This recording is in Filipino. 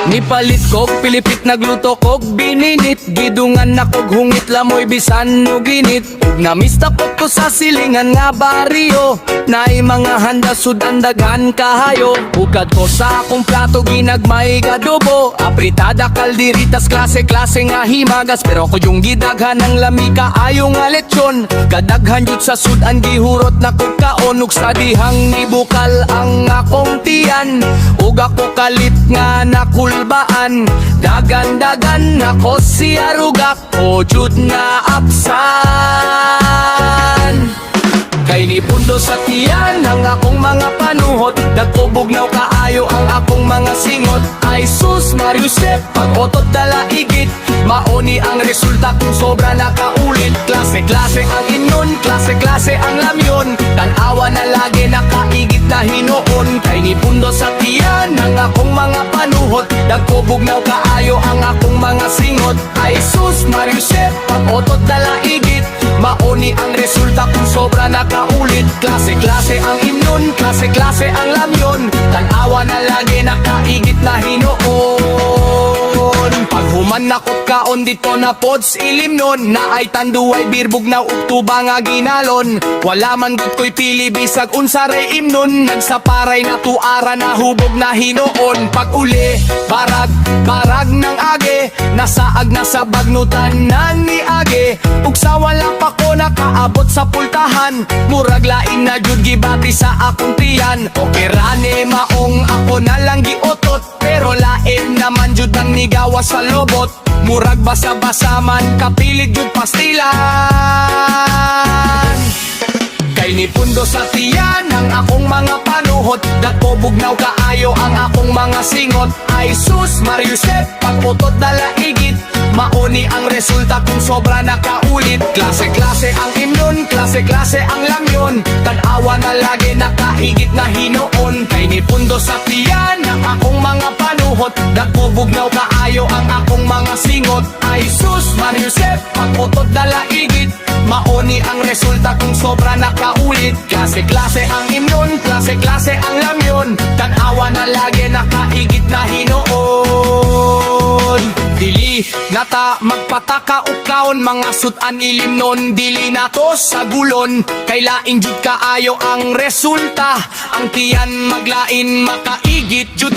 Nipalit kog pilipit nagluto kog bininit, gidungan na kog hungit lamoy bisan no ginit. Ug namistapot ko sa silingan nga baryo, naay mga handa sudan daghan kahayo. Ugad ko sa akong plato ginagmay gadobo, apritada kaldiritas klase-klase nga himagas. Pero ko yung gidaghan ng lami kaayo nga lechon, kadaghan yun sa sudan gihurot na kog kaon. Ug sa dihang nibukal ang akong tiyan, ug ako kalit nga nakulbaan. Dagan-dagan ako si arugak o jud nga apsan. Kay nipundo sa tiyan ang akong mga panuhot, dagkobugnaw kaayo ang akong mga singot. Ay sus Mariusep, pag-otot dalaigit, maoni ang resulta kung sobra nakaulit. Klase-klase ang inon, klase-klase ang lamyon, tanawa na lagi nakaigit na hinoon. Kay nipundo sa tiyan ang akong mga panuhot, dagkobugnaw kaayo ang akong mga singot. Ay sus Mariusep, pag-otot dalaigit, maoni ang resulta kung sobra nakaulit. Klase-klase ang imnon, klase-klase ang lamyon, tanawa na lagi nakaigit na hinoon. Paghuman nakot kaon dito na pods ilimnon, na ay tanduay birbog na uktuba nga ginalon. Wala man gud ko'y pili bisag unsaray imnon, nagsaparay na tuara na hubog na hinoon. Pag uli, barag, barag ng age, nasaag na sa bagnutan na ni age. Ug sa wala pa ko nakaabot sa pultahan, murag lain na jud gibati sa akong tiyan. Okay rane maong ako na lang giotot, pero lain naman jud ang nigawa sa lobot. Murag basa-basa man kapilig jud pastilan. Kay nipundo sa tiyan ang akong mga panuhot, dagkobugnaw kaayo ang akong mga singot. Ay sus Mariusep, pag-utot dalaigit, maoni ang resulta kung sobra nakaulit. Klase-klase ang imnon, klase-klase ang lamyon, tanawa na lagi nakaigit na hinoon. Kay nipundo sa tiyan ang akong mga panuhot, dagkobugnaw kaayo ang akong mga singot. Ay sus Mariusep, pag-utot dalaigit, maoni ang resulta kung sobra nakaulit. Klase-klase ang imnon, klase-klase ang lamyon, tanawa na lagi nakaigit na hinoon. Dili nata magpataka ukaon, mga sutan ilimnon, dili nato sa gulon. Kay laing jud kaayo ang resulta, ang tiyan maglain makaigit jud.